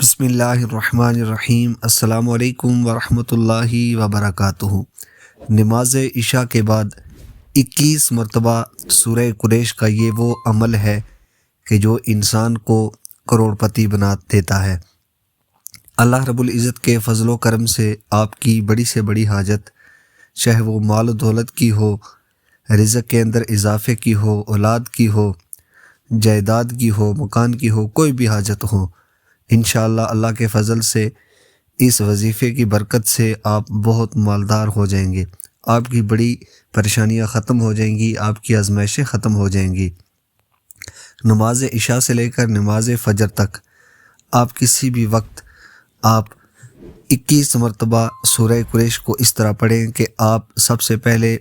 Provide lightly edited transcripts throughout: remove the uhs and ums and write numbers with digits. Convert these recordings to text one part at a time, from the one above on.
بسم اللہ الرحمن الرحیم۔ السلام علیکم ورحمۃ اللہ وبرکاتہ۔ نماز عشاء کے بعد 21 مرتبہ سورہ قریش کا یہ وہ عمل ہے کہ جو انسان کو کروڑ پتی بنا دیتا ہے۔ اللہ رب العزت کے فضل و کرم سے آپ کی بڑی سے بڑی حاجت، چاہے وہ مال و دولت کی ہو، رزق کے اندر اضافے کی ہو، اولاد کی ہو، جائیداد کی ہو، مکان کی ہو، کوئی بھی حاجت ہو، انشاءاللہ اللہ کے فضل سے اس وظیفے کی برکت سے آپ بہت مالدار ہو جائیں گے۔ آپ کی بڑی پریشانیاں ختم ہو جائیں گی، آپ کی آزمائشیں ختم ہو جائیں گی۔ نماز عشاء سے لے کر نماز فجر تک آپ کسی بھی وقت آپ 21 مرتبہ سورہ قریش کو اس طرح پڑھیں کہ آپ سب سے پہلے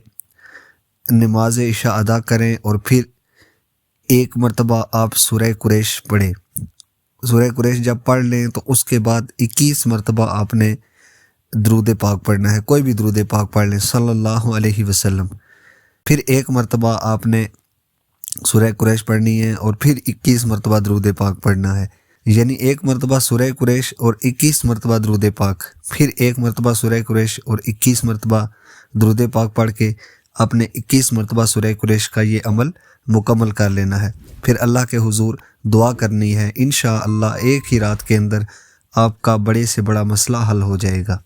نماز عشاء ادا کریں اور پھر ایک مرتبہ آپ سورہ قریش پڑھیں۔ سورہ قریش جب پڑھ لیں تو اس کے بعد 21 مرتبہ آپ نے درود پاک پڑھنا ہے، کوئی بھی درود پاک پڑھ لیں صلی اللہ علیہ وسلم۔ پھر ایک مرتبہ آپ نے سورہ قریش پڑھنی ہے اور پھر 21 مرتبہ درود پاک پڑھنا ہے، یعنی ایک مرتبہ سورہ قریش اور 21 مرتبہ درود پاک، پھر ایک مرتبہ سورہ قریش اور 21 مرتبہ درود پاک پڑھ کے آپ نے 21 مرتبہ سورہ قریش کا یہ عمل مکمل کر لینا ہے۔ پھر اللہ کے حضور دعا کرنی ہے، انشاءاللہ ایک ہی رات کے اندر آپ کا بڑے سے بڑا مسئلہ حل ہو جائے گا۔